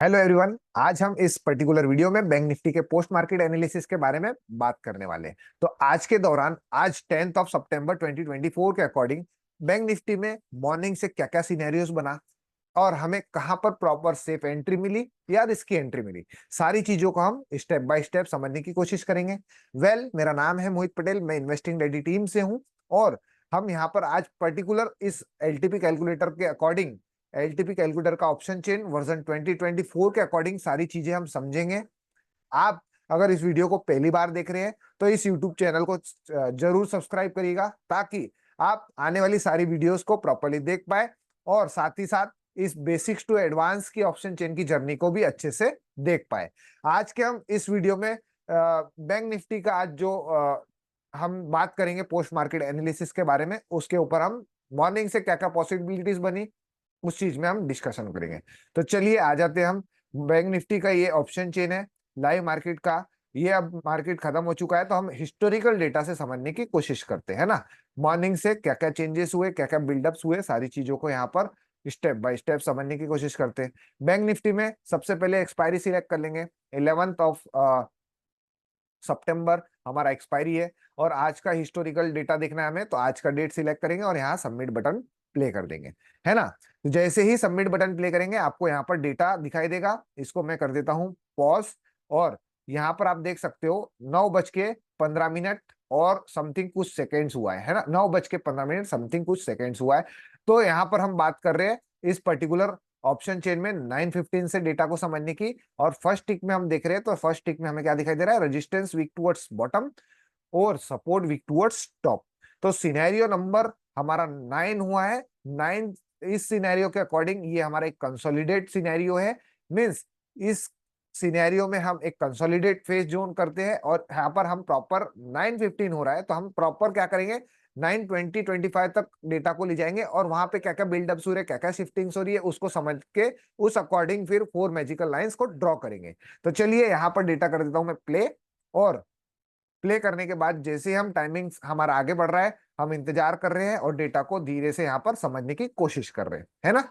Hello everyone. आज हम इस पर्टिकुलर वीडियो में बैंक निफ्टी के पोस्ट मार्केट एनालिसिस के बारे में बात करने वाले हैं। तो आज के दौरान आज 10 सितंबर 2024 के अकॉर्डिंग बैंक निफ्टी में मॉर्निंग से क्या क्या सिनेरियोस बना और हमें कहां पर प्रॉपर सेफ एंट्री मिली या रिस्की एंट्री मिली, सारी चीजों को हम स्टेप बाय स्टेप समझने की कोशिश करेंगे। मेरा नाम है मोहित पटेल, मैं इन्वेस्टिंग रेडी टीम से हूं और हम यहाँ पर आज पर्टिकुलर इस एलटीपी कैलकुलेटर के अकॉर्डिंग एलटीपी कैलकुलेटर का ऑप्शन चेन वर्जन 2024 के अकॉर्डिंग सारी चीजें हम समझेंगे। आप अगर इस वीडियो को पहली बार देख रहे हैं तो इस यूट्यूब चैनल को जरूर सब्सक्राइब करिएगा ताकि आप आने वाली सारी वीडियोस को प्रॉपर्ली देख पाए और साथ ही साथ इस बेसिक्स टू एडवांस की ऑप्शन चेन की जर्नी को भी अच्छे से देख पाए। आज के हम इस वीडियो में बैंक निफ्टी का आज जो हम बात करेंगे पोस्ट मार्केट एनालिसिस के बारे में, उसके ऊपर हम मॉर्निंग से क्या क्या पॉसिबिलिटीज बनी उस चीज में हम डिस्कशन करेंगे। तो चलिए आ जाते हैं हम। बैंक निफ्टी का ये ऑप्शन चेन है लाइव मार्केट का। ये अब मार्केट खत्म हो चुका है तो हम हिस्टोरिकल डेटा से समझने की कोशिश करते हैं ना। मॉर्निंग से क्या क्या चेंजेस हुए, क्या क्या बिल्डअप्स हुए, सारी चीजों को यहाँ पर स्टेप बाय स्टेप समझने की कोशिश करते हैं। बैंक निफ्टी में सबसे पहले एक्सपायरी सिलेक्ट कर लेंगे। 11 सितंबर हमारा एक्सपायरी है और आज का हिस्टोरिकल डेटा देखना है हमें, तो आज का डेट सिलेक्ट करेंगे और यहाँ सबमिट बटन प्ले कर देंगे, है ना। तो जैसे ही सबमिट बटन प्ले करेंगे आपको यहाँ पर डेटा दिखाई देगा। इसको मैं कर देता हूँ पॉज और यहाँ पर आप देख सकते हो 9:15 और समथिंग कुछ सेकेंड्स हुआ है ना। 9:15 समथिंग कुछ सेकेंड्स हुआ है। तो यहाँ पर हम बात कर रहे हैं इस पर्टिकुलर ऑप्शन चेन में 9:15 से डेटा को समझने की। और फर्स्ट टिक में हम देख रहे हैं तो फर्स्ट टिक में हमें क्या दिखाई दे रहा है, रेजिस्टेंस वीक टुवर्ड्स बॉटम और सपोर्ट वीक टुवर्ड्स टॉप। तो सिनेरियो नंबर हमारा 9 हुआ है। 9 इस सिनेरियो के अकॉर्डिंग ये हमारा एक कंसोलिडेट सिनेरियो है। मींस इस सिनेरियो में हम एक कंसोलिडेट फेज जोन करते हैं और यहाँ पर हम प्रॉपर 9:15 हो रहा है तो हम प्रॉपर क्या करेंगे, 9:20-25 तक डेटा को ले जाएंगे और वहां पे क्या क्या बिल्डअप्स हो रहे हैं, क्या क्या शिफ्टिंग्स हो रही है, उसको समझ के उस अकॉर्डिंग फिर 4 मैजिकल लाइंस को ड्रॉ करेंगे। तो चलिए यहाँ पर डेटा कर देता हूं मैं प्ले। और प्ले करने के बाद जैसे हम टाइमिंग हमारा आगे बढ़ रहा है, हम इंतजार कर रहे हैं और डेटा को धीरे से यहाँ पर समझने की कोशिश कर रहे हैं, है ना।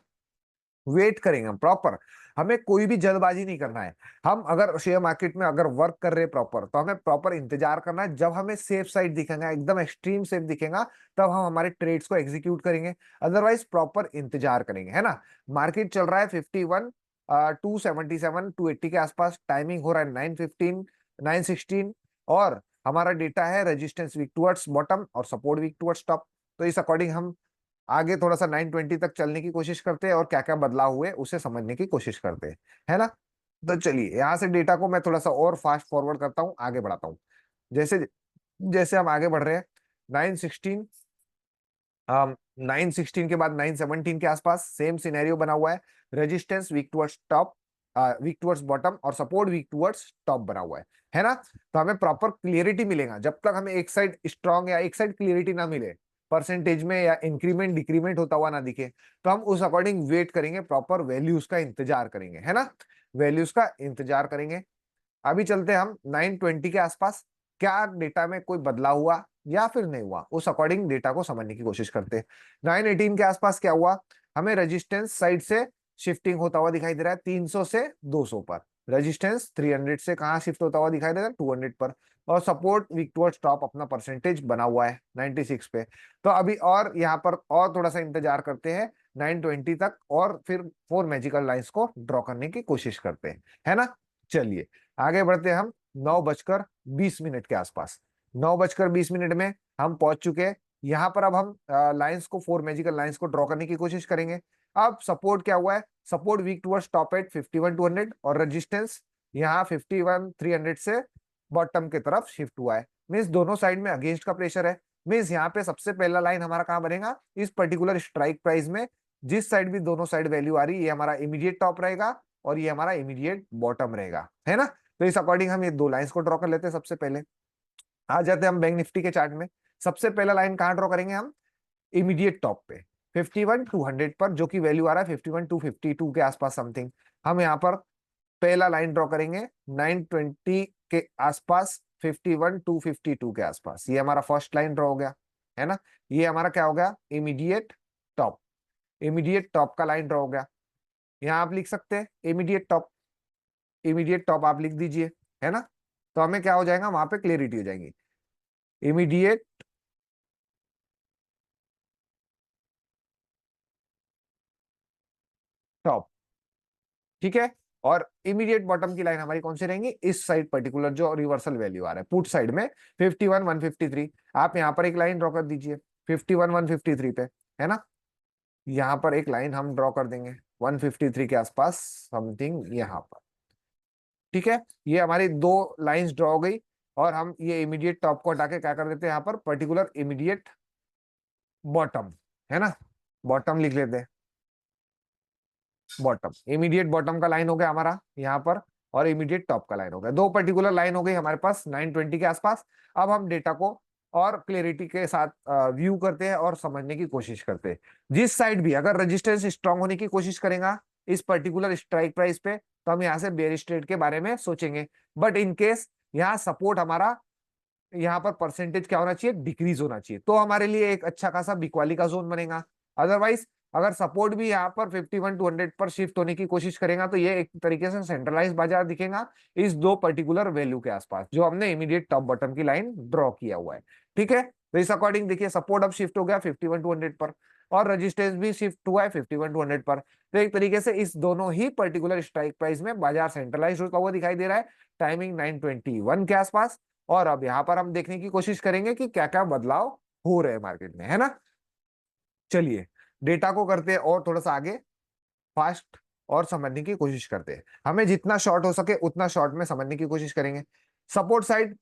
वेट करेंगे हम प्रॉपर। हमें कोई भी जल्दबाजी नहीं करना है। हम अगर शेयर मार्केट में अगर वर्क कर रहे हैं प्रॉपर तो हमें प्रॉपर इंतजार करना है। जब हमें सेफ साइड दिखेगा, एकदम एक्सट्रीम सेफ दिखेगा, तब हम हमारे ट्रेड्स को एग्जीक्यूट करेंगे। अदरवाइज प्रॉपर इंतजार करेंगे, है ना। मार्केट चल रहा है 51 277 280 के आसपास। टाइमिंग हो रहा है 9:15 9:16 और हमारा डेटा है रेजिस्टेंस वीक टुवर्ड्स बॉटम और सपोर्ट वीक टुवर्ड्स टॉप। तो इस अकॉर्डिंग हम आगे थोड़ा सा 9:20 तक चलने की कोशिश करते हैं और क्या क्या बदलाव हुए उसे समझने की कोशिश करते हैं, है ना। तो चलिए यहाँ से डेटा को मैं थोड़ा सा और फास्ट फॉरवर्ड करता हूँ, आगे बढ़ाता हूँ। जैसे जैसे हम आगे बढ़ रहे हैं 9:16 9:16 के बाद 9:17 के आसपास सेम सिनेरियो बना हुआ है। Resistance weak towards top, weak towards bottom और सपोर्ट वीक टुवर्ड्स टॉप बना हुआ है ना। तो हमें प्रॉपर क्लियरिटी मिलेगा। जब तक हमें एक साइड स्ट्रांग या एक साइड क्लियरिटी ना मिले, परसेंटेज में या इंक्रीमेंट डिक्रीमेंट होता हुआ ना दिखे, तो हम उस अकॉर्डिंग वेट करेंगे, प्रॉपर वैल्यूज का इंतजार करेंगे, है ना। वैल्यूज का इंतजार करेंगे। अभी चलते हैं हम 9:20 के आसपास। क्या डेटा में कोई बदलाव हुआ या फिर नहीं हुआ, उस अकॉर्डिंग डेटा को समझने की कोशिश करते हैं। 9:18 के आसपास क्या हुआ, हमें रेजिस्टेंस साइड से शिफ्टिंग होता हुआ दिखाई दे रहा है 300 से 200 पर। रेजिस्टेंस 300 से कहाँ शिफ्ट होता हुआ दिखाई दे रहा है, 200 पर। और सपोर्ट वीक टुवर्ड्स टॉप अपना परसेंटेज बना हुआ है 96 पे। तो अभी और यहाँ पर और थोड़ा सा इंतजार करते हैं 9:20 तक और फिर 4 मैजिकल लाइंस को ड्रॉ करने की कोशिश करते हैं, है ना। चलिए आगे बढ़ते हैं हम 9:20 के आसपास। 9:20 में हम पहुंच चुके हैं। यहाँ पर अब हम लाइंस को 4 मैजिकल लाइंस को ड्रॉ करने की कोशिश करेंगे। अब सपोर्ट क्या हुआ है, support weak towards top at 51 200 और रेजिस्टेंस यहाँ 51 300 से बॉटम की तरफ शिफ्ट हुआ है। मीन्स दोनों साइड में अगेंस्ट का प्रेशर है। मीन्स यहाँ पे सबसे पहला लाइन हमारा कहाँ बनेगा, इस पर्टिकुलर स्ट्राइक प्राइस में जिस साइड भी दोनों साइड वैल्यू आ रही है, ये हमारा इमीडिएट टॉप रहेगा और ये हमारा इमीडिएट बॉटम रहेगा, है ना। तो इस अकॉर्डिंग हम ये दो लाइंस को ड्रॉ कर लेते हैं। सबसे पहले आ जाते हैं हम बैंक निफ्टी के चार्ट में। सबसे पहला लाइन कहाँ ड्रॉ करेंगे हम, इमीडिएट टॉप पे 51 200 पर, जो कि वैल्यू आ रहा है 51 252 के आसपास समथिंग। हम यहाँ पर पहला लाइन ड्रॉ करेंगे 9:20 के आसपास 51 252 के आसपास। ये हमारा फर्स्ट लाइन ड्रॉ हो गया, है ना। ये हमारा क्या हो गया, इमीडिएट टॉप। इमीडिएट टॉप का लाइन ड्रॉ हो गया। यहाँ आप लिख सकते हैं इमीडिएट टॉप। इमीडिएट टॉप आप लिख दीजिए, है ना। तो हमें क्या हो जाएगा, वहां पे क्लियरिटी हो जाएगी, इमीडिएट टॉप, ठीक है। और इमीडिएट बॉटम की लाइन हमारी कौन सी रहेंगी, इस साइड पर्टिकुलर जो रिवर्सल वैल्यू आ रहा है पुट साइड में 51 153, आप यहाँ पर एक लाइन ड्रॉ कर दीजिए 51 153 पे, है ना। यहाँ पर एक लाइन हम ड्रॉ कर देंगे 153 के आसपास समथिंग यहाँ पर, ठीक है। ये हमारी दो लाइंस ड्रॉ हो गई, और हम ये इमीडिएट टॉप को हटा के क्या कर देते हैं यहाँ पर पर्टिकुलर इमीडिएट बॉटम, है ना, बॉटम लिख लेते हैं, बॉटम, इमीडिएट बॉटम का लाइन हो गया हमारा यहाँ पर, और इमीडिएट टॉप का लाइन हो गया, दो पर्टिकुलर लाइन हो गई हमारे पास 920 के आसपास। अब हम डेटा को और क्लियरिटी के साथ व्यू करते हैं और समझने की कोशिश करते हैं। जिस साइड भी अगर रेजिस्टेंस स्ट्रांग होने की कोशिश करेगा इस पर्टिकुलर स्ट्राइक प्राइस पे, तो हम यहाँ से बेयरिश ट्रेड के बारे में सोचेंगे। बट इन केस यहाँ सपोर्ट हमारा, यहाँ पर परसेंटेज क्या होना चाहिए, डिक्रीज होना चाहिए, तो हमारे लिए एक अच्छा खासा बिकवाली का जोन बनेगा। अदरवाइज अगर सपोर्ट भी यहाँ पर 51 टू 100 पर शिफ्ट होने की कोशिश करेगा, तो ये एक तरीके से सेंट्रलाइज बाजार दिखेगा इस दो पर्टिकुलर वैल्यू के आसपास जो हमने इमीडिएट टॉप बॉटम की लाइन ड्रॉ किया हुआ है, ठीक है। तो इस अकॉर्डिंग देखिए सपोर्ट अब शिफ्ट हो गया 51 टू 100 पर, और रजिस्टेंस भी शिफ्ट हुआ है 51 टू 100 पर। तो एक तरीके से इस दोनों ही पर्टिकुलर स्ट्राइक प्राइस में बाजार सेंट्रलाइज होता हुआ दिखाई दे रहा है टाइमिंग 921 के आसपास। और अब यहाँ पर हम देखने की कोशिश करेंगे कि क्या क्या बदलाव हो रहे हैं मार्केट में, है ना। चलिए डेटा को करते हैं और थोड़ा सा आगे फास्ट और समझने की कोशिश करते हैं। हमें जितना शॉर्ट हो सके उतना शॉर्ट में समझने की कोशिश करेंगे। सपोर्ट साइड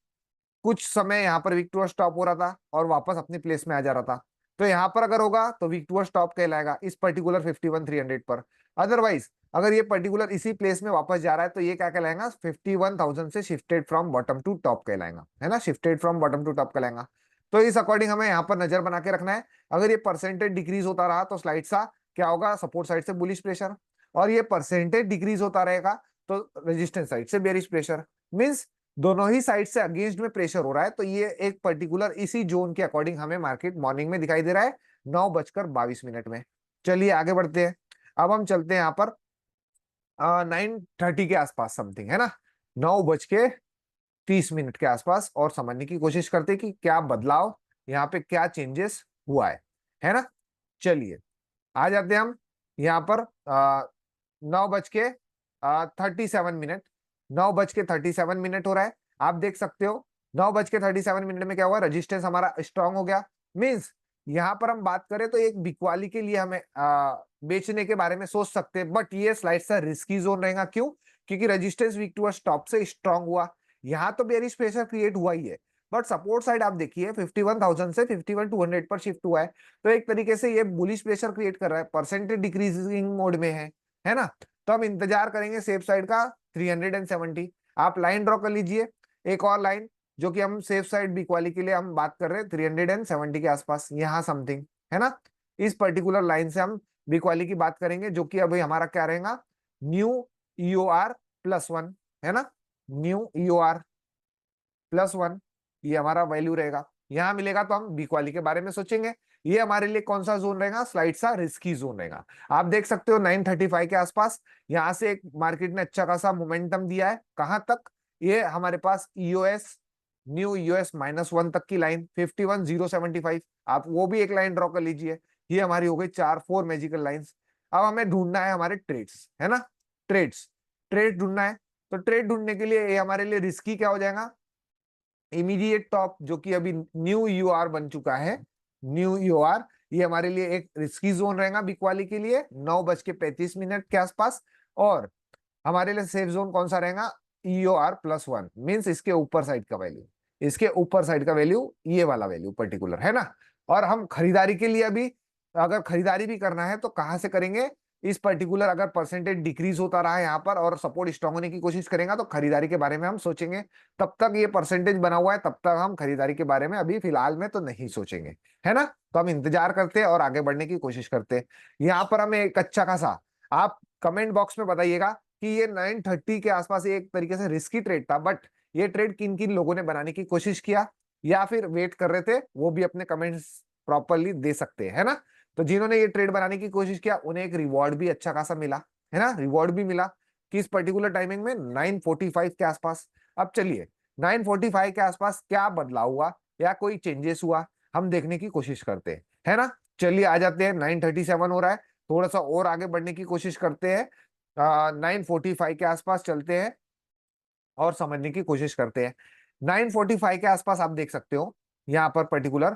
कुछ समय यहाँ पर वीक टू स्टॉप हो रहा था और वापस अपनी प्लेस में आ जा रहा था, तो यहाँ पर अगर होगा तो वीक टू स्टॉप कहलाएगा इस पर्टिकुलर 51 300 पर। अदरवाइज अगर ये पर्टिकुलर इसी प्लेस में वापस जा रहा है तो ये क्या कहलाएगा, 51,000 से shifted from bottom to top कहलाएगा, है ना, shifted from bottom to top कहलाएगा। तो इस अकॉर्डिंग हमें यहाँ पर नजर बना के रखना है। अगर ये परसेंटेज डिक्रीज होता रहा तो स्लाइड सा क्या होगा, सपोर्ट साइड से बुलिश प्रेशर, और ये परसेंटेज डिक्रीज होता रहेगा तो रेजिस्टेंस साइड से बेरिश प्रेशर। मींस दोनों ही साइड से अगेंस्ट में प्रेशर हो रहा है, तो ये एक पर्टिकुलर इसी जोन के अकॉर्डिंग हमें मार्केट मॉर्निंग में दिखाई दे रहा है 9:22 में। चलिए आगे बढ़ते हैं। अब हम चलते हैं यहाँ पर 9:30 के आसपास समथिंग, है ना, 9:30 के आसपास, और समझने की कोशिश करते हैं कि क्या बदलाव यहाँ पे, क्या चेंजेस हुआ है ना। चलिए आ जाते हैं हम यहाँ पर 9:37, 9:37 हो रहा है। आप देख सकते हो 9:37 में क्या हुआ, रजिस्टेंस हमारा स्ट्रांग हो गया। मींस यहाँ पर हम बात करें तो एक बिकवाली के लिए हमें बेचने के बारे में सोच सकते हैं, बट ये स्लाइड सा रिस्की जोन रहेगा। क्यों, क्योंकि रेजिस्टेंस वीक टू स्टॉप से स्ट्रांग हुआ, यहाँ तो बेरिश प्रेशर क्रिएट हुआ ही है, बट सपोर्ट साइड आप देखिए 51,000 से 51 टू 100 पर शिफ्ट हुआ है, तो एक तरीके से ये बुलिश प्रेशर क्रिएट कर रहा है, परसेंटेज डिक्रीजिंग मोड में है ना। तो हम इंतजार करेंगे सेफ साइड का 370। आप लाइन ड्रॉ कर लीजिए, एक और लाइन जो कि हम सेफ साइड बिकवाली के लिए हम बात कर रहे हैं 370 के आसपास यहाँ समथिंग, है ना। इस पर्टिकुलर लाइन से हम बिकवाली की बात करेंगे जो कि अभी हमारा क्या रहेगा, न्यू EOR+1, है ना, न्यू EOR+1 ये हमारा वैल्यू रहेगा, यहाँ मिलेगा तो हम बिकवाली के बारे में सोचेंगे। ये हमारे लिए कौन सा जोन रहेगा, स्लाइड सा रिस्की जोन रहेगा। आप देख सकते हो 9:35 के आसपास यहाँ से एक मार्केट ने अच्छा खासा मोमेंटम दिया है, कहां तक, ये हमारे पास ईओएस, न्यू EOS-1 तक की लाइन 51,075, आप वो भी एक लाइन ड्रॉ कर लीजिए। ये हमारी हो गई 4 मैजिकल लाइंस। अब हमें ढूंढना है हमारे ट्रेड्स, है ना, ट्रेड्स, ट्रेड ढूंढना है। तो ट्रेड ढूंढने के लिए ये हमारे लिए रिस्की क्या हो जाएगा, इमीडिएट टॉप जो कि अभी न्यू यूआर बन चुका है, न्यू यूआर, ये हमारे लिए एक रिस्की जोन रहेगा बिकवाली के लिए 9:35 के आसपास। और हमारे लिए सेफ जोन कौन सा रहेगा, EOR+1, मीन्स इसके ऊपर साइड का वैल्यू, इसके ऊपर साइड का वैल्यू, ये वाला वैल्यू पर्टिकुलर, है ना। और हम खरीदारी के लिए अभी अगर खरीदारी भी करना है तो कहां से करेंगे, इस पर्टिकुलर अगर परसेंटेज डिक्रीज होता रहा है यहाँ पर और सपोर्ट स्ट्रांग होने की कोशिश करेगा तो खरीदारी के बारे में हम सोचेंगे। तब तक ये परसेंटेज बना हुआ है, तब तक हम खरीदारी के बारे में अभी फिलहाल में तो नहीं सोचेंगे, है ना। तो हम इंतजार करते हैं और आगे बढ़ने की कोशिश करते हैं। यहाँ पर हमें एक अच्छा खासा, आप कमेंट बॉक्स में बताइएगा कि ये 9:30 के आसपास एक तरीके से रिस्की ट्रेड था, बट ये ट्रेड किन किन लोगों ने बनाने की कोशिश किया या फिर वेट कर रहे थे, वो भी अपने कमेंट्स प्रॉपरली दे सकते हैं, है ना। तो जिन्होंने ये ट्रेड बनाने की कोशिश किया उन्हें एक रिवॉर्ड भी अच्छा खासा मिला, है ना, रिवॉर्ड भी मिला। किस पर्टिकुलर टाइमिंग में, 9:45 के आसपास। अब चलिए 9:45 के आसपास क्या बदलाव हुआ या कोई चेंजेस हुआ, हम देखने की कोशिश करते हैं, है ना। चलिए आ जाते हैं, 9:37 हो रहा है, थोड़ा सा और आगे बढ़ने की कोशिश करते हैं, 9:45 के आसपास चलते हैं और समझने की कोशिश करते हैं। 9:45 के आसपास आप देख सकते हो यहाँ पर पर्टिकुलर,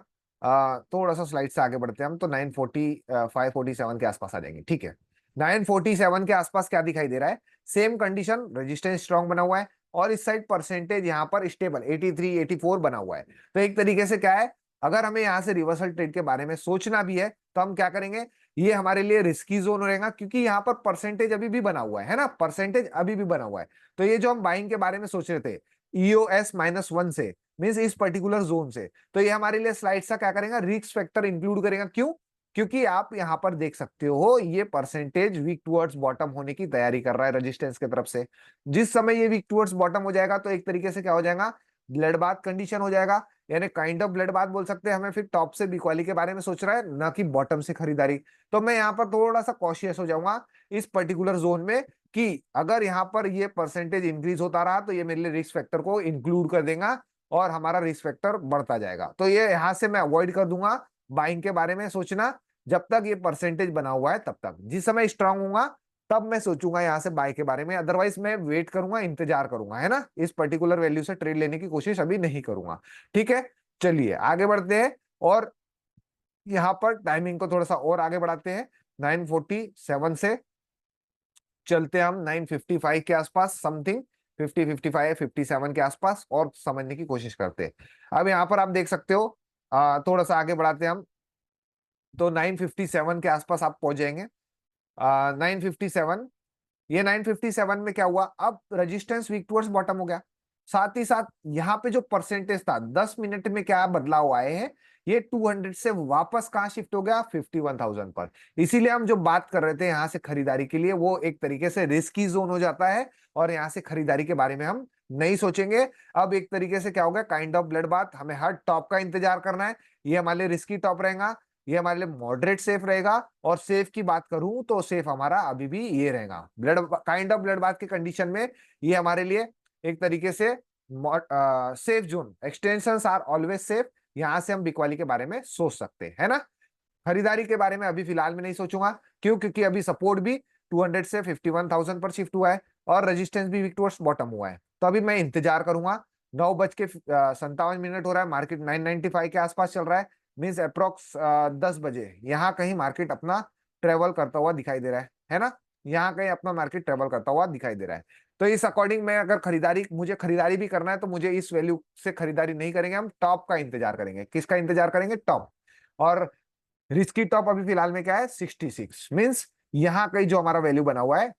थोड़ा सा स्लाइड से आगे बढ़ते हैं हम, तो 9:45-47 के आसपास आ जाएंगे, ठीक है। 9:47 के आसपास क्या दिखाई दे रहा है, सेम कंडीशन, रेजिस्टेंस स्ट्रांग बना हुआ है और इस साइड परसेंटेज यहाँ पर स्टेबल 83 84 बना हुआ है। तो एक तरीके से क्या है, अगर हमें यहाँ से रिवर्सल ट्रेड के बारे में सोचना भी है तो हम क्या करेंगे, ये हमारे लिए रिस्की जोन रहेगा, क्योंकि यहाँ पर परसेंटेज अभी भी बना हुआ है ना, परसेंटेज अभी भी बना हुआ है। तो ये जो हम बाइंग के बारे में सोच रहे थे EOS -1 से, मीन्स इस पर्टिकुलर जोन से, तो ये हमारे लिए स्लाइड सा क्या करेगा, रिस्क फैक्टर इंक्लूड करेगा। क्यों, क्योंकि आप यहां पर देख सकते हो ये परसेंटेज वीक टुवर्ड्स बॉटम होने की तैयारी कर रहा है रेजिस्टेंस की तरफ से। जिस समय ये वीक टुवर्ड्स बॉटम हो जाएगा तो एक तरीके से क्या हो जाएगा, ब्लड बाथ कंडीशन हो जाएगा, यानी काइंड ऑफ ब्लड बाथ बोल सकते हैं। हमें फिर टॉप से बिकवाली के बारे में सोच रहा है, ना कि बॉटम से खरीदारी। तो मैं यहाँ पर थोड़ा सा कॉशियस हो जाऊंगा इस पर्टिकुलर जोन में, कि अगर यहाँ पर ये परसेंटेज इंक्रीज होता रहा तो ये मेरे लिए रिस्क फैक्टर को इंक्लूड कर देगा और हमारा रिस्क फैक्टर बढ़ता जाएगा। तो ये यहां से मैं अवॉइड कर दूंगा बाइंग के बारे में सोचना, जब तक ये परसेंटेज बना हुआ है तब तक। जिस समय स्ट्रांग होगा तब मैं सोचूंगा यहाँ से बाय के बारे में, अदरवाइज मैं वेट करूंगा, इंतजार करूंगा, है ना। इस पर्टिकुलर वैल्यू से ट्रेड लेने की कोशिश अभी नहीं करूंगा, ठीक है। चलिए आगे बढ़ते हैं और यहाँ पर टाइमिंग को थोड़ा सा और आगे बढ़ाते हैं। 9:47 से चलते हैं हम 9:55 के आसपास समथिंग, 50 55 57 के आसपास, और समझने की कोशिश करते हैं। अब यहाँ पर आप देख सकते हो, थोड़ा सा आगे बढ़ाते हैं हम, तो 9:57 के आसपास आप पहुंच जाएंगे। 9:57, ये 9:57 में क्या हुआ, अब रेजिस्टेंस वीक टुवर्ड्स बॉटम हो गया। साथ ही साथ यहाँ पे जो परसेंटेज था 10 मिनट में क्या बदलाव आए हैं, ये 200 से वापस कहाँ शिफ्ट हो गया, 51,000 पर। इसीलिए हम जो बात कर रहे थे यहाँ से खरीदारी के लिए, वो एक तरीके से रिस्की जोन हो जाता है और यहाँ से खरीदारी के बारे में हम नहीं सोचेंगे। अब एक तरीके से क्या होगा, काइंड ऑफ ब्लड बाथ, हमें हर टॉप का इंतजार करना है। ये हमारे लिए रिस्की टॉप रहेगा, ये हमारे लिए मॉडरेट सेफ रहेगा। और सेफ की बात करूं तो सेफ हमारा अभी भी ये रहेगा, blood kind of blood bath के कंडीशन में ये हमारे लिए एक तरीके से safe zone, extensions are always safe. यहां से हम बिकवाली के बारे में सोच सकते हैं, है ना। खरीदारी के बारे में अभी फिलहाल में नहीं सोचूंगा, क्यों, क्योंकि अभी सपोर्ट भी 200 से 51,000 पर शिफ्ट हुआ है और रेजिस्टेंस भी वीक टुवर्ड्स बॉटम हुआ है। तो अभी मैं इंतजार करूंगा। 9:57 हो रहा है, मार्केट 995 के आसपास चल रहा है, मीन्स अप्रोक्स 10 बजे यहाँ कहीं मार्केट अपना ट्रेवल करता हुआ दिखाई दे रहा है ना। यहाँ कहीं अपना मार्केट ट्रेवल करता हुआ दिखाई दे रहा है। तो इस अकॉर्डिंग में अगर मुझे खरीदारी भी करना है तो मुझे इस वैल्यू से खरीदारी नहीं करेंगे, हम टॉप का इंतजार करेंगे। किसका इंतजार करेंगे, टॉप। और रिस्की टॉप अभी फिलहाल में क्या है, 66, मीन्स यहाँ कहीं जो हमारा वैल्यू बना हुआ है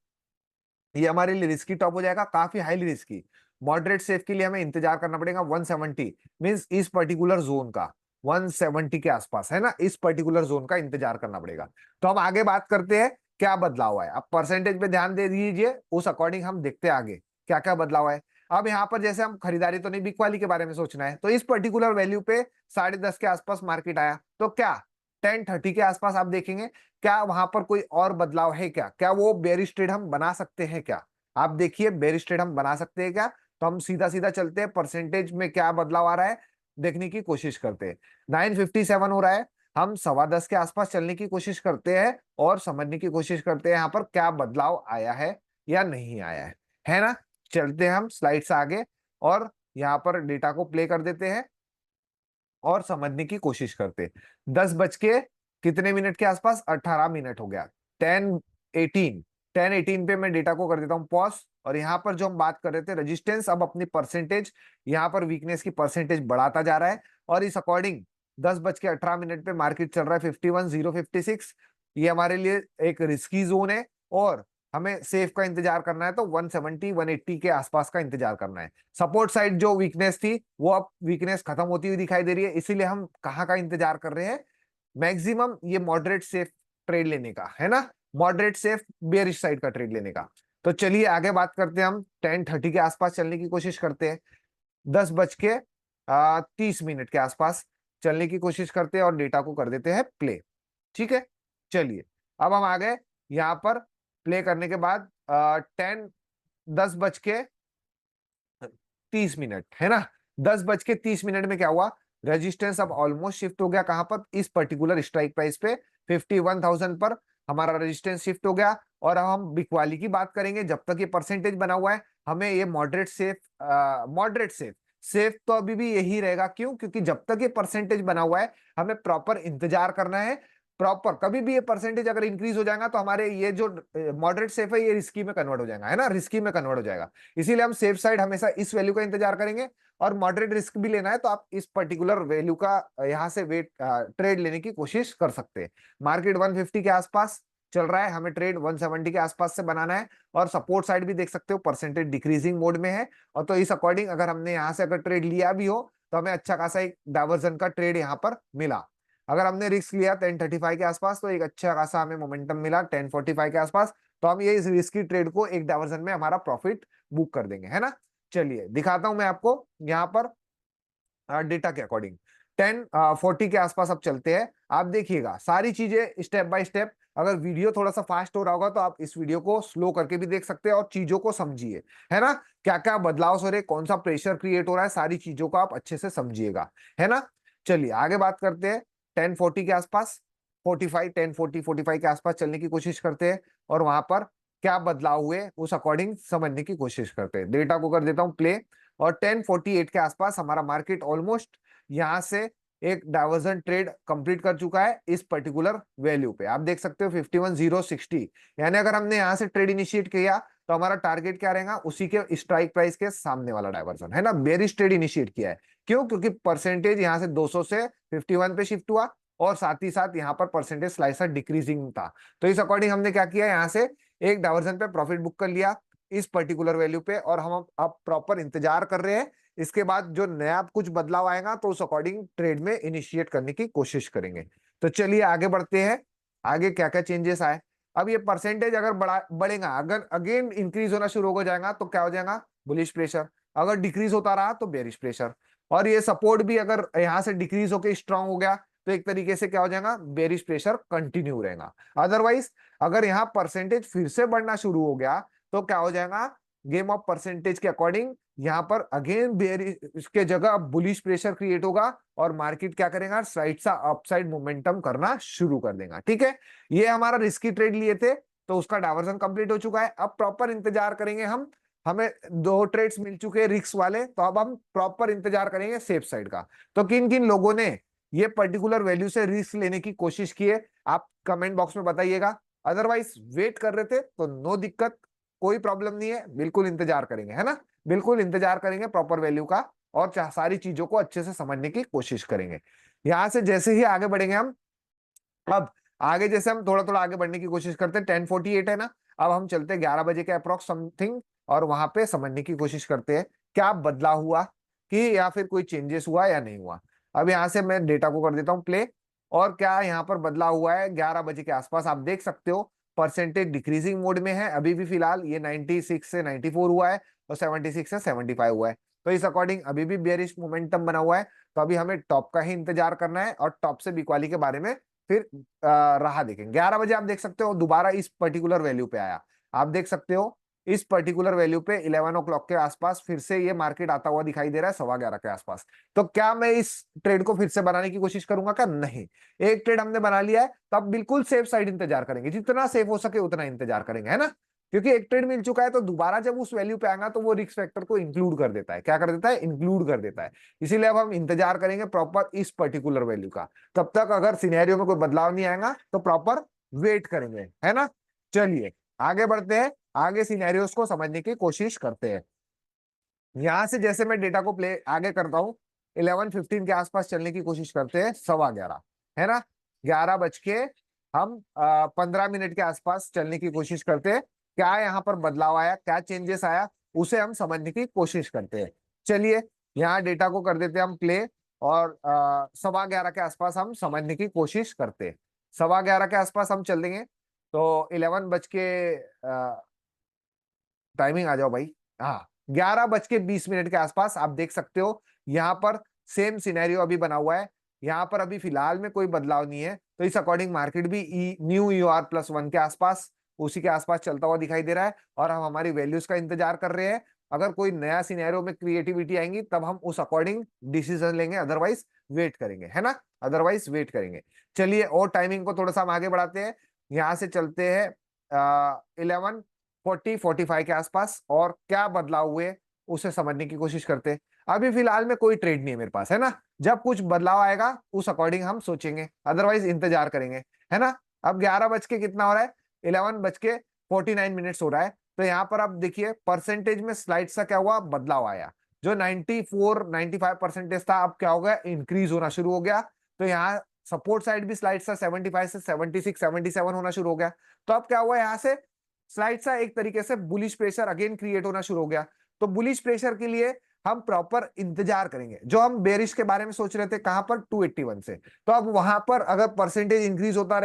ये हमारे लिए रिस्की टॉप हो जाएगा, काफी हाईली रिस्की। मॉडरेट सेफ के लिए हमें इंतजार करना पड़ेगा 170, मींस इस पर्टिकुलर जोन का 170 के आसपास, है ना, इस पर्टिकुलर जोन का इंतजार करना पड़ेगा। तो हम आगे बात करते हैं क्या बदलाव है। अब परसेंटेज पे ध्यान दे दीजिए, उस अकॉर्डिंग हम देखते हैं आगे क्या क्या बदलाव है। अब यहाँ पर जैसे हम खरीदारी तो नहीं, बिकवाली के बारे में सोचना है, तो इस पर्टिकुलर वैल्यू पे 10:30 के आसपास मार्केट आया, तो क्या 10:30 के आसपास आप देखेंगे क्या वहां पर कोई और बदलाव है, क्या क्या वो बेयरिश ट्रेड हम बना सकते हैं क्या। आप देखिए बेयरिश ट्रेड हम बना सकते हैं क्या। तो हम सीधा सीधा चलते हैं, परसेंटेज में क्या बदलाव आ रहा है देखने की कोशिश करते हैं। 9:57 हो रहा है, हम 10:15 के आसपास चलने की कोशिश करते हैं और समझने की कोशिश करते हैं यहाँ पर क्या बदलाव आया है या नहीं आया है ना। चलते हैं हम स्लाइड से आगे और यहाँ पर डेटा को प्ले कर देते हैं और समझने की कोशिश करते। 10 बज के कितने मिनट के आसपास, 18 मिनट हो गया। 10:18 पे मैं डेटा को कर देता हूँ पॉज। और यहाँ पर जो हम बात कर रहे थे रेजिस्टेंस, अब अपनी परसेंटेज यहाँ पर वीकनेस की परसेंटेज बढ़ाता जा रहा है और इस अकॉर्डिंग 10:18 पे मार्केट चल रहा है 51,056। ये हमारे लिए एक रिस्की जोन है और हमें सेफ का इंतजार करना है, तो 170 180 के आसपास का इंतजार करना है। सपोर्ट साइड जो वीकनेस थी वो अब वीकनेस खत्म होती हुई दिखाई दे रही है, इसीलिए हम कहाँ का इंतजार कर रहे हैं, मैक्सिमम ये मॉडरेट सेफ ट्रेड लेने का, है ना, मॉडरेट सेफ बेयरिश साइड का ट्रेड लेने का। तो चलिए आगे बात करते हैं, हम 10:30 के आसपास चलने की कोशिश करते हैं, 10:30 के आसपास चलने की कोशिश करते हैं और डेटा को कर देते हैं प्ले, ठीक है। चलिए अब हम आ गए यहाँ पर, प्ले करने के बाद 10:30 है ना। 10:30 में क्या हुआ, रेजिस्टेंस अब ऑलमोस्ट शिफ्ट हो गया कहां पर, इस पर्टिकुलर स्ट्राइक प्राइस पे 51,000 पर हमारा रेजिस्टेंस शिफ्ट हो गया। और अब हम बिकवाली की बात करेंगे, जब तक ये परसेंटेज बना हुआ है हमें ये मॉडरेट सेफ तो अभी भी यही रहेगा। क्यों? क्योंकि जब तक ये परसेंटेज बना हुआ है हमें प्रॉपर इंतजार करना है। प्रॉपर कभी भी ये परसेंटेज अगर इंक्रीज हो जाएगा तो हमारे ये जो मॉडरेट सेफ है ये रिस्की में कन्वर्ट हो जाएगा, है ना, रिस्की में कन्वर्ट हो जाएगा। इसीलिए हम सेफ साइड हमेशा इस वैल्यू का इंतजार करेंगे। और मॉडरेट रिस्क भी लेना है तो आप इस पर्टिकुलर वैल्यू का यहां से वेट ट्रेड लेने की कोशिश कर सकते हैं। मार्केट 150 के आसपास चल रहा है, हमें ट्रेड 170 के आसपास से बनाना है। और सपोर्ट साइड भी देख सकते हो, परसेंटेज डिक्रीजिंग मोड में है। और तो इस अकॉर्डिंग अगर हमने यहाँ से अगर ट्रेड लिया भी हो तो हमें अच्छा खासा एक डाइवर्जन का ट्रेड यहाँ पर मिला। अगर हमने रिस्क लिया 1035 के आसपास तो एक अच्छा खासा हमें मोमेंटम मिला 1045 के आसपास, तो हम ये इस रिस्की ट्रेड को एक डाइवर्जन में हमारा प्रॉफिट बुक कर देंगे, है ना। चलिए दिखाता हूं मैं आपको यहाँ पर डेटा के अकॉर्डिंग 1040 के आसपास अब चलते हैं। आप देखिएगा सारी चीजें स्टेप बाय स्टेप। अगर वीडियो थोड़ा सा फास्ट हो रहा होगा तो आप इस वीडियो को स्लो करके भी देख सकते हैं और चीजों को समझिए, है ना। क्या क्या बदलाव हो रहे, कौन सा प्रेशर क्रिएट हो रहा है, सारी चीजों को आप अच्छे से समझिएगा, है ना। चलिए आगे बात करते हैं 1040 के आसपास, 45 1040 45 के आसपास चलने की कोशिश करते हैं। और वहां पर क्या बदलाव हुए उस अकॉर्डिंग समझने की कोशिश करते हैं। डेटा को कर देता हूं प्ले। और 1048 के आसपास हमारा मार्केट ऑलमोस्ट यहां से एक डाइवर्जन ट्रेड कंप्लीट कर चुका है इस पर्टिकुलर वैल्यू पे। आप देख सकते हो 51,060, यानी अगर हमने यहां से ट्रेड इनिशिएट किया तो हमारा टारगेट क्या रहेगा, उसी के स्ट्राइक प्राइस के सामने वाला डाइवर्जन, है ना। बेरिश ट्रेड इनिशिएट किया है। क्यों? क्योंकि परसेंटेज यहां से 200 से 51 पे शिफ्ट हुआ और साथ ही साथ यहाँ पर परसेंटेज स्लाइसर डिक्रीजिंग था। तो इस अकॉर्डिंग हमने क्या किया, यहाँ से एक डाइवर्जन पे प्रॉफिट बुक कर लिया इस पर्टिकुलर वैल्यू पे। और हम अब प्रॉपर इंतजार कर रहे हैं, इसके बाद जो नया कुछ बदलाव आएगा तो उस अकॉर्डिंग ट्रेड में इनिशिएट करने की कोशिश करेंगे। तो चलिए आगे बढ़ते हैं, आगे क्या क्या चेंजेस आए। अब ये परसेंटेज अगर बढ़ेगा, अगर अगेन इंक्रीज होना शुरू हो जाएगा तो क्या हो जाएगा, बुलिश प्रेशर। अगर डिक्रीज होता रहा तो बेरिश प्रेशर। और ये सपोर्ट भी अगर यहां से डिक्रीज होकर स्ट्रांग हो गया तो एक तरीके से क्या हो जाएगा, बेरिश प्रेशर कंटिन्यू रहेगा। अदरवाइज अगर यहाँ परसेंटेज फिर से बढ़ना शुरू हो गया तो क्या हो जाएगा, गेम ऑफ परसेंटेज के अकॉर्डिंग यहाँ पर अगेन बेरिश के जगह बुलिश प्रेशर क्रिएट होगा और मार्केट क्या करेगा, साइड सा अपसाइड मोमेंटम करना शुरू कर देगा। ठीक है, ये हमारा रिस्की ट्रेड लिए थे तो उसका डाइवर्जन कंप्लीट हो चुका है। अब प्रॉपर इंतजार करेंगे हम, हमें दो ट्रेड्स मिल चुके हैं रिस्क वाले, तो अब हम प्रॉपर इंतजार करेंगे सेफ साइड का। तो किन किन लोगों ने ये पर्टिकुलर वैल्यू से रिस्क लेने की कोशिश की है आप कमेंट बॉक्स में बताइएगा। अदरवाइज वेट कर रहे थे तो नो दिक्कत, कोई प्रॉब्लम नहीं है, बिल्कुल इंतजार करेंगे, है ना। बिल्कुल इंतजार करेंगे प्रॉपर वैल्यू का और सारी चीजों को अच्छे से समझने की कोशिश करेंगे। यहां से जैसे ही आगे बढ़ेंगे हम, अब आगे जैसे हम थोड़ा थोड़ा आगे बढ़ने की कोशिश करते हैं, 1048 है ना। अब हम चलते हैं 11 बजे के अप्रोक्स समथिंग और वहां पे समझने की कोशिश करते हैं क्या बदलाव हुआ कि या फिर कोई चेंजेस हुआ या नहीं हुआ। अब यहाँ से मैं डेटा को कर देता हूँ प्ले। और क्या यहाँ पर बदलाव हुआ है, 11 बजे के आसपास आप देख सकते हो परसेंटेज डिक्रीजिंग मोड में है अभी भी फिलहाल। ये 96 से 94 हुआ है और 76 से 75 हुआ है। तो इस अकॉर्डिंग अभी भी बेयरिश मोमेंटम बना हुआ है। तो अभी हमें टॉप का ही इंतजार करना है और टॉप से बिकवाली के बारे में फिर राह देखेंगे। 11 बजे आप देख सकते हो दोबारा इस पर्टिकुलर वैल्यू पे आया। आप देख सकते हो इस पर्टिकुलर वैल्यू पे 11 ओ क्लॉक के आसपास फिर से ये मार्केट आता हुआ दिखाई दे रहा है 11:15 के आसपास। तो क्या मैं इस ट्रेड को फिर से बनाने की कोशिश करूंगा क्या? नहीं, एक ट्रेड हमने बना लिया है तो अब बिल्कुल सेफ साइड इंतजार करेंगे, जितना सेफ हो सके उतना इंतजार करेंगे, है ना। क्योंकि एक ट्रेड मिल चुका है तो दोबारा जब उस वैल्यू पे आएगा तो वो रिस्क फैक्टर को इंक्लूड कर देता है। क्या कर देता है? इंक्लूड कर देता है। इसीलिए अब हम इंतजार करेंगे प्रॉपर इस पर्टिकुलर वैल्यू का। तब तक अगर सिनेरियो में कोई बदलाव नहीं आएगा तो प्रॉपर वेट करेंगे, है ना। चलिए आगे बढ़ते हैं, आगे सिनेरियोस को समझने की कोशिश करते हैं। यहां से जैसे मैं डेटा को प्ले आगे करता हूं 11:15 के आसपास चलने की कोशिश करते हैं 11:15, है ना। 11 बज के हम 15 मिनट के आसपास चलने की कोशिश करते हैं। क्या यहाँ पर बदलाव आया, क्या चेंजेस आया, उसे हम समझने की कोशिश करते हैं। चलिए यहाँ डेटा को कर देते हैं हम प्ले और 11:15 के आसपास हम समझने की कोशिश करते हैं। 11:15 के आसपास हम चल देंगे तो 11 बज के टाइमिंग आ जाओ भाई, हाँ 11:20 के आसपास आप देख सकते हो यहाँ पर सेम सिनेरियो अभी बना हुआ है। यहाँ पर अभी फिलहाल में कोई बदलाव नहीं है तो इस अकॉर्डिंग मार्केट भी न्यू EOR+1 के आसपास उसी के आसपास चलता हुआ दिखाई दे रहा है और हम हमारी वैल्यूज का इंतजार कर रहे हैं। अगर कोई नया सिनेरियो में क्रिएटिविटी आएंगी तब हम उस अकॉर्डिंग डिसीजन लेंगे, अदरवाइज वेट करेंगे, है ना, अदरवाइज वेट करेंगे। चलिए और टाइमिंग को थोड़ा सा हम आगे बढ़ाते हैं, यहाँ से चलते हैं 11:40-45 के आसपास और क्या बदलाव हुए उसे समझने की कोशिश करते हैं। अभी फिलहाल में कोई ट्रेड नहीं है मेरे पास, है ना, जब कुछ बदलाव आएगा उस अकॉर्डिंग हम सोचेंगे, अदरवाइज इंतजार करेंगे, है ना। अब 11 बज के कितना हो रहा है, 11:49 हो रहा है। तो यहाँ पर आप देखिए परसेंटेज में स्लाइड सा क्या हुआ, बदलाव आया। जो 94-95% था अब क्या हो गया, इंक्रीज होना शुरू हो गया। तो यहाँ सपोर्ट साइड भी स्लाइड सा 75 से 76-77 होना शुरू हो गया। तो अब क्या हुआ, यहाँ से स्लाइड सा एक तरीके से बुलिश प्रेशर अगेन क्रिएट होना शुरू हो गया। तो बुलिश प्रेशर के लिए हम प्रॉपर इंतजार करेंगे। जो हम बेरिश के बारे में सोच रहे थे कहां पर, 281 से, तो अब वहां पर अगर परसेंटेज इंक्रीज होता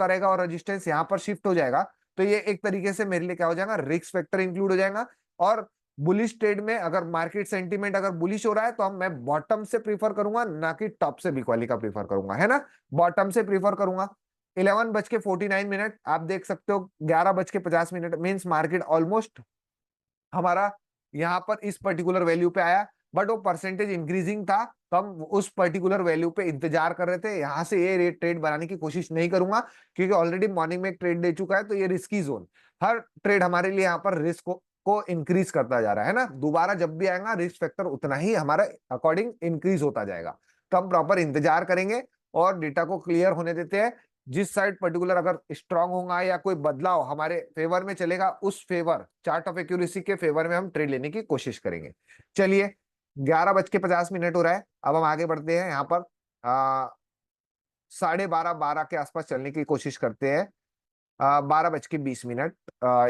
रहेगा और रेजिस्टेंस यहां पर शिफ्ट हो जाएगा, तो ये एक तरीके से मेरे लिए क्या हो जाएगा, रिस्क फैक्टर इंक्लूड हो जाएगा। और बुलिश ट्रेड में अगर मार्केट सेंटीमेंट अगर बुलिश हो रहा है तो हम मैं बॉटम से प्रीफर करूंगा, ना कि टॉप से बिग वाली का प्रीफर करूंगा, है ना, बॉटम से प्रीफर करूंगा। 11:49 आप देख सकते हो, 11:50 मीन्स मार्केट ऑलमोस्ट हमारा यहाँ पर इस पर्टिकुलर वैल्यू पे आया, बट वो परसेंटेज इंक्रीजिंग था, तो हम उस पर्टिकुलर वैल्यू पे इंतजार कर रहे थे। यहां से ये रेट ट्रेड बनाने की कोशिश नहीं करूंगा, क्योंकि ऑलरेडी मॉर्निंग में एक ट्रेड दे चुका है, तो ये रिस्की जोन, हर ट्रेड हमारे लिए यहाँ पर रिस्क को इंक्रीज करता जा रहा है ना। दोबारा जब भी आएगा रिस्क फैक्टर उतना ही हमारा अकॉर्डिंग इंक्रीज होता जाएगा। तो हम प्रॉपर इंतजार करेंगे और डेटा को क्लियर होने देते हैं। जिस साइड पर्टिकुलर अगर स्ट्रांग होगा या कोई बदलाव हमारे फेवर में चलेगा, उस फेवर चार्ट ऑफ एक्यूरेसी के फेवर में हम ट्रेड लेने की कोशिश करेंगे। चलिए 11:50 हो रहा है, अब हम आगे बढ़ते हैं। यहाँ पर 12:30 के आसपास चलने की कोशिश करते हैं। 12:20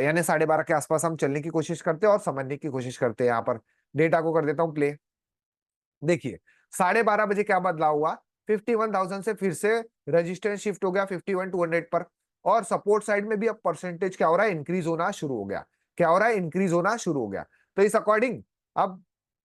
यानी 12:30 के आसपास हम चलने की कोशिश करते हैं और समझने की कोशिश करते हैं। यहाँ पर डेटा को कर देता हूँ प्ले। देखिए 12:30 क्या बदलाव हुआ, 51,000 से फिर से रेजिस्टेंस शिफ्ट हो गया 51,200 पर, और सपोर्ट साइड में भी अब परसेंटेज क्या हो रहा है, इंक्रीज होना शुरू हो गया। क्या हो रहा है, इंक्रीज होना शुरू हो गया। तो इस अकॉर्डिंग अब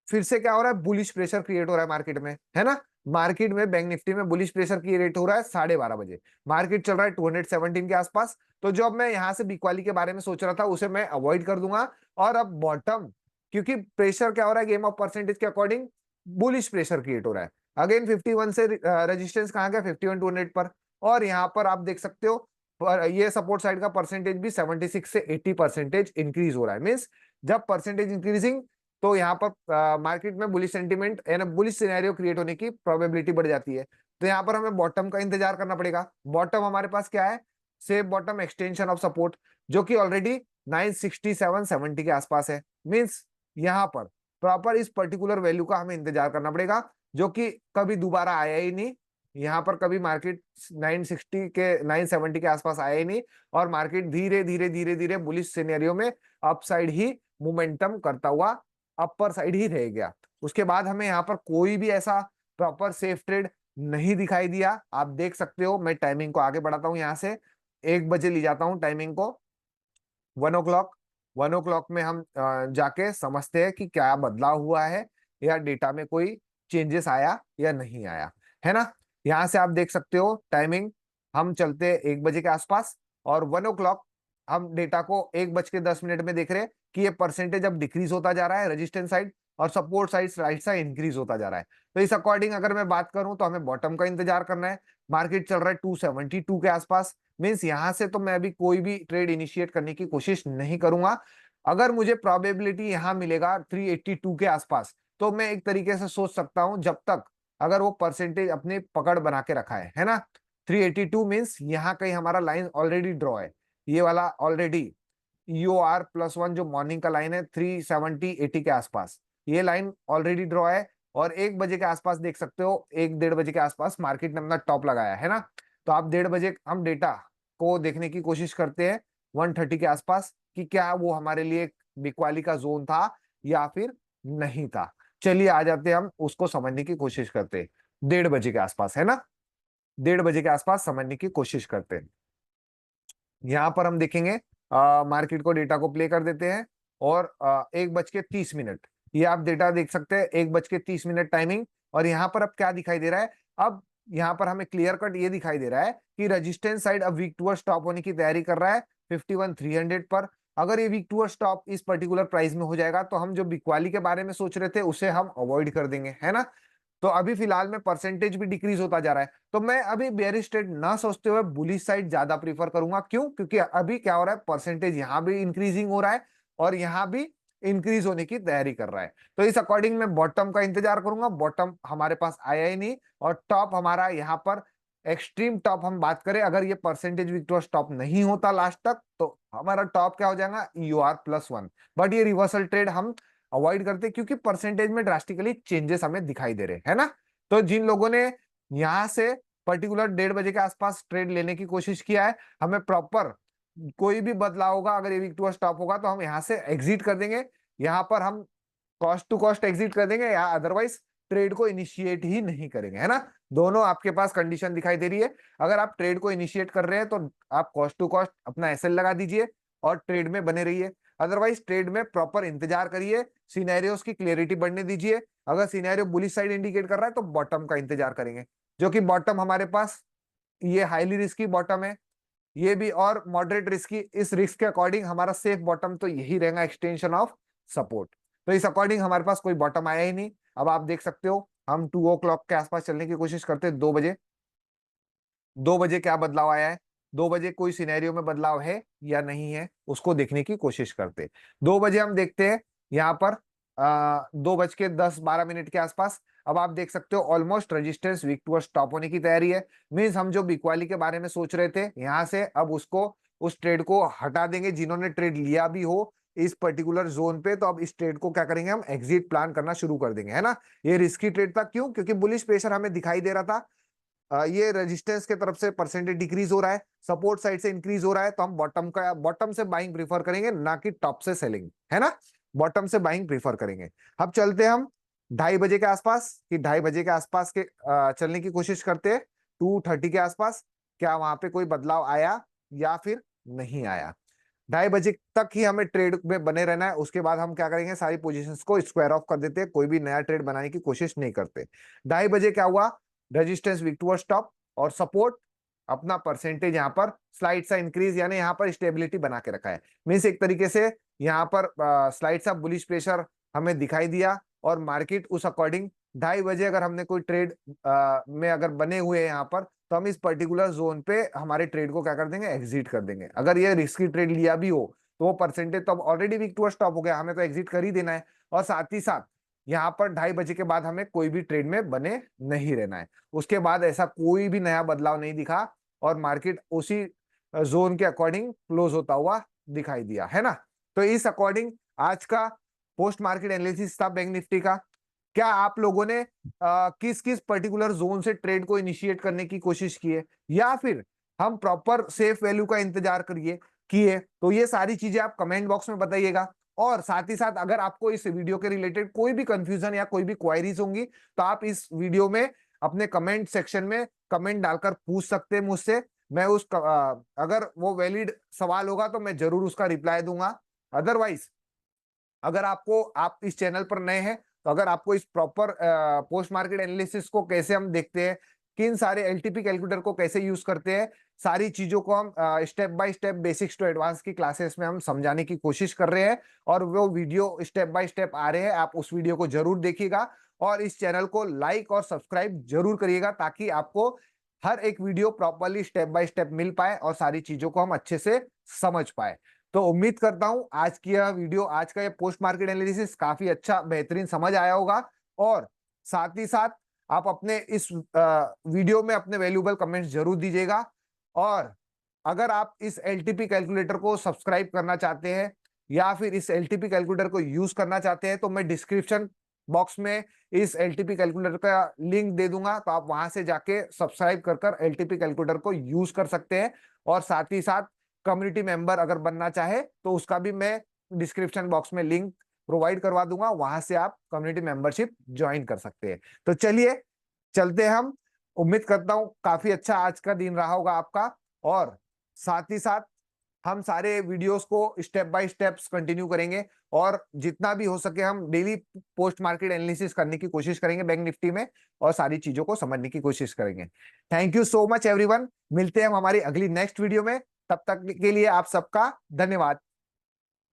फिर से क्या हो रहा है, बुलिश प्रेशर क्रिएट हो रहा है मार्केट में, है ना। मार्केट में बैंक निफ्टी में बुलिश प्रेशर क्रिएट हो रहा है 12:30 मार्केट चल रहा है 217 के आसपास। तो जो अब मैं यहाँ से बिकवाली के बारे में सोच रहा था उसे मैं अवॉइड कर दूंगा। और अब बॉटम, क्योंकि प्रेशर क्या हो रहा है, गेम ऑफ परसेंटेज के अकॉर्डिंग बुलिश प्रेशर क्रिएट हो रहा है। अगेन 51 से रेजिस्टेंस कहाँ गया, 51,200 पर। और यहाँ पर आप देख सकते हो ये सपोर्ट साइड का परसेंटेज भी 76 से 80% इंक्रीज हो रहा है। मींस जब परसेंटेज इंक्रीजिंग तो यहाँ पर मार्केट में बुलिश सेंटीमेंट यानी बुलिश सिनेरियो क्रिएट होने की प्रोबेबिलिटी बढ़ जाती है। तो यहाँ पर हमें बॉटम का इंतजार करना पड़ेगा। बॉटम हमारे पास क्या है, safe bottom extension of support, जो कि ऑलरेडी 967-70 के आसपास है। मींस यहाँ पर प्रॉपर इस पर्टिकुलर वैल्यू का हमें इंतजार करना पड़ेगा, जो कि कभी दोबारा आया ही नहीं। यहाँ पर कभी मार्केट 960 के 970 के आसपास आया ही नहीं, और मार्केट धीरे धीरे धीरे धीरे बुलिश सिनेरियो में अपसाइड ही मोमेंटम करता हुआ अपर साइड ही रह गया। उसके बाद हमें यहाँ पर कोई भी ऐसा प्रॉपर सेफ ट्रेड नहीं दिखाई दिया। आप देख सकते हो, मैं टाइमिंग को आगे बढ़ाता हूँ, यहाँ से 1 बजे ले जाता हूँ टाइमिंग को, 1 o'clock में हम जाके समझते हैं कि क्या बदलाव हुआ है या डेटा में कोई चेंजेस आया या नहीं आया, है ना। यहाँ से आप देख सकते हो टाइमिंग, हम चलते हैं 1 बजे के आसपास, और 1 o'clock हम डेटा को 1:10 में देख रहे हैं कि ये परसेंटेज अब डिक्रीज होता जा रहा है रेजिस्टेंस साइड, और support side right side increase होता जा रहा है। तो इस अकॉर्डिंग अगर मैं बात करूं तो हमें बॉटम का इंतजार करना है। मार्केट चल रहा है 272 के आसपास। मींस यहां से तो मैं अभी कोई भी ट्रेड इनिशिएट करने की कोशिश नहीं करूंगा। अगर मुझे प्रोबेबिलिटी यहां मिलेगा 382 के आसपास, तो मैं एक तरीके से सोच सकता हूं, जब तक अगर वो परसेंटेज अपनी पकड़ बना के रखा है ना। 382 मीन्स यहाँ कहीं हमारा लाइन ऑलरेडी ड्रॉ है, ये वाला ऑलरेडी UR+1 जो मॉर्निंग का लाइन है 370-80 के आसपास, ये लाइन ऑलरेडी ड्रॉ है। और 1 बजे के आसपास देख सकते हो, 1-1:30 के आसपास मार्केट ने अपना टॉप लगाया है ना। तो आप 1:30 हम डेटा को देखने की कोशिश करते हैं 130 के आसपास, कि क्या वो हमारे लिए बिकवाली का जोन था या फिर नहीं था। चलिए आ जाते हैं, हम उसको समझने की कोशिश करते हैं 1:30 के आसपास, है ना। 1:30 के आसपास समझने की कोशिश करते हैं। यहाँ पर हम देखेंगे मार्केट को डेटा को प्ले कर देते हैं, और 1:30 ये आप डेटा देख सकते हैं, 1:30 टाइमिंग। और यहाँ पर अब क्या दिखाई दे रहा है, अब यहाँ पर हमें क्लियर कट ये दिखाई दे रहा है कि रेजिस्टेंस साइड अब वीक टुवर्ड्स स्टॉप होने की तैयारी कर रहा है। 51,300 पर। अगर ये वीक टू स्टॉप इस पर्टिकुलर प्राइस में हो जाएगा तो हम जो बिकवाली के बारे में सोच रहे थे उसे हम अवॉइड कर देंगे, है ना। तो अभी फिलहाल में परसेंटेज भी डिक्रीज होता जा रहा है, तो मैं अभी बेयरिश ट्रेड ना सोचते हुए बुलिश साइड ज्यादा प्रीफर करूंगा। क्यों? क्योंकि अभी क्या हो रहा है, परसेंटेज यहाँ भी इंक्रीजिंग हो रहा है और यहाँ भी इंक्रीज होने की तैयारी कर रहा है। तो इस अकॉर्डिंग मैं बॉटम का इंतजार करूंगा। बॉटम हमारे पास आया ही नहीं और टॉप हमारा यहाँ पर एक्सट्रीम टॉप हम बात करें, अगर ये परसेंटेज विक्टोरिया टॉप नहीं होता लास्ट तक तो हमारा टॉप क्या हो जाएगा, EOR+1। बट ये रिवर्सल ट्रेड हम अवॉइड करते क्योंकि परसेंटेज में ड्रास्टिकली चेंजेस हमें दिखाई दे रहे हैं, है ना। तो जिन लोगों ने यहां से पर्टिकुलर 1:30 बजे के आसपास ट्रेड लेने की कोशिश किया है, हमें प्रॉपर कोई भी बदलाव होगा, अगर ये वीक टू स्टॉप होगा तो हम यहाँ से एग्जिट कर देंगे। यहाँ पर हम कॉस्ट टू कॉस्ट एग्जिट कर देंगे या अदरवाइज ट्रेड को इनिशिएट ही नहीं करेंगे, है ना। दोनों आपके पास कंडीशन दिखाई दे रही है। अगर आप ट्रेड को इनिशिएट कर रहे हैं तो आप कॉस्ट टू कॉस्ट अपना एसएल लगा दीजिए और ट्रेड में बने रहिए। अदरवाइज ट्रेड में प्रॉपर इंतजार करिए, सिनेरियोस की क्लियरिटी बढ़ने दीजिए। अगर सिनेरियो बुलिश साइड इंडिकेट कर रहा है तो बॉटम का इंतजार करेंगे, जो कि बॉटम हमारे पास ये हाईली रिस्की बॉटम है, ये भी और मॉडरेट रिस्की। इस रिस्क के अकॉर्डिंग हमारा सेफ बॉटम तो यही रहेगा, एक्सटेंशन ऑफ सपोर्ट। तो इस अकॉर्डिंग हमारे पास कोई बॉटम आया ही नहीं। अब आप देख सकते हो हम 2 o'clock के आसपास चलने की कोशिश करते हैं। 2 बजे, 2 बजे क्या बदलाव आया है, 2 बजे कोई सिनेरियो में बदलाव है या नहीं है उसको देखने की कोशिश करते हैं। 2 बजे हम देखते हैं यहाँ पर 2:10-12 के आसपास। अब आप देख सकते हो almost resistance weak to stop होने की तैयारी है। मींस हम जो बिकवाली के बारे में सोच रहे थे यहाँ से अब उसको, उस ट्रेड को हटा देंगे। जिन्होंने ट्रेड लिया भी हो इस पर्टिकुलर जोन पे तो अब इस ट्रेड को क्या करेंगे, हम एग्जिट प्लान करना शुरू कर देंगे, है ना। ये रिस्की ट्रेड था, क्यों? क्योंकि बुलिश प्रेशर हमें दिखाई दे रहा था। ये रेजिस्टेंस के तरफ से परसेंटेज डिक्रीज हो रहा है, सपोर्ट साइड से इंक्रीज हो रहा है, तो हम बॉटम से बाइंग प्रीफर करेंगे, ना कि टॉप से सेलिंग, है ना। बॉटम से बाइंग प्रीफर करेंगे। अब चलते हम 2:30 बजे के आसपास, कि 2:30 बजे के आसपास के चलने की कोशिश करते हैं 2:30 के आसपास। क्या वहां पे कोई बदलाव आया या फिर नहीं आया? 2:30 बजे तक ही हमें ट्रेड में बने रहना है। उसके बाद हम क्या करेंगे, सारी पोजीशंस को स्क्वायर ऑफ कर देते हैं, कोई भी नया ट्रेड बनाने की कोशिश नहीं करते। 2:30 बजे क्या हुआ, रेजिस्टेंस वीक टू स्टॉप और सपोर्ट अपना परसेंटेज यहाँ पर स्लाइड सा इंक्रीज, यानी यहाँ पर स्टेबिलिटी बना के रखा है। मीन्स एक तरीके से यहाँ पर स्लाइड सा बुलिश प्रेशर हमें दिखाई दिया और मार्केट उस अकॉर्डिंग 2:30 बजे अगर हमने कोई ट्रेड में अगर बने हुए हैं यहाँ पर, तो हम इस पर्टिकुलर जोन पे हमारे ट्रेड को क्या कर देंगे, एग्जिट कर देंगे। अगर ये रिस्की ट्रेड लिया भी हो तो वो परसेंटेज तो अब ऑलरेडी वीक टू स्टॉप हो गया, हमें तो एग्जिट कर ही देना है। और साथ ही साथ यहाँ पर 2:30 बजे के बाद हमें कोई भी ट्रेड में बने नहीं रहना है। उसके बाद ऐसा कोई भी नया बदलाव नहीं दिखा और मार्केट उसी जोन के अकॉर्डिंग क्लोज होता हुआ दिखाई दिया, है ना। तो इस अकॉर्डिंग आज का पोस्ट मार्केट एनालिसिस था बैंक निफ्टी का। क्या आप लोगों ने किस किस पर्टिकुलर जोन से ट्रेड को इनिशिएट करने की कोशिश की है, या फिर हम प्रॉपर सेफ वैल्यू का इंतजार करिए किए, तो ये सारी चीजें आप कमेंट बॉक्स में बताइएगा। और साथ ही साथ अगर आपको इस वीडियो के रिलेटेड कोई भी कंफ्यूजन या कोई भी क्वायरीज होंगी तो आप इस वीडियो में अपने कमेंट सेक्शन में कमेंट डालकर पूछ सकते हैं मुझसे। मैं अगर वो वैलिड सवाल होगा तो मैं जरूर उसका रिप्लाई दूंगा। अदरवाइज अगर आप इस चैनल पर नए हैं तो अगर आपको इस प्रॉपर पोस्ट मार्केट एनालिसिस को कैसे हम देखते हैं, किन सारे एलटीपी कैलकुलेटर को कैसे यूज करते हैं, सारी चीजों को हम step by step basics to advance की क्लासेस में हम समझाने की कोशिश कर रहे हैं। और वो वीडियो स्टेप बाय स्टेप आ रहे हैं, आप उस वीडियो को जरूर देखिएगा और इस चैनल को लाइक और सब्सक्राइब जरूर करिएगा, ताकि आपको हर एक video properly step by step मिल पाए और सारी चीजों को हम अच्छे से समझ पाए। तो उम्मीद करता हूं आज की यह वीडियो, आज का ये पोस्ट मार्केट एनालिसिस काफी अच्छा बेहतरीन समझ आया होगा। और साथ ही साथ आप अपने इस वीडियो में अपने वैल्यूएबल कमेंट्स जरूर दीजिएगा। और अगर आप इस एलटीपी कैलकुलेटर को सब्सक्राइब करना चाहते हैं या फिर इस एलटीपी कैलकुलेटर को यूज करना चाहते हैं तो मैं डिस्क्रिप्शन बॉक्स में इस एलटीपी कैलकुलेटर का लिंक दे दूंगा, तो आप वहां से जाके सब्सक्राइब कर एलटीपी कैलकुलेटर को यूज कर सकते हैं। और साथ ही साथ कम्युनिटी मेंबर अगर बनना चाहे तो उसका भी मैं डिस्क्रिप्शन बॉक्स में लिंक प्रोवाइड करवा दूंगा, वहां से आप कम्युनिटी मेंबरशिप ज्वाइन कर सकते हैं। तो चलिए चलते हम। उम्मीद करता हूं काफी अच्छा आज का दिन रहा होगा आपका। और साथ ही साथ हम सारे वीडियोस को स्टेप बाय स्टेप्स कंटिन्यू करेंगे और जितना भी हो सके हम डेली पोस्ट मार्केट एनालिसिस करने की कोशिश करेंगे बैंक निफ्टी में और सारी चीजों को समझने की कोशिश करेंगे। Thank you so much everyone. मिलते हैं हम हमारी अगली नेक्स्ट वीडियो में। तब तक के लिए आप सबका धन्यवाद।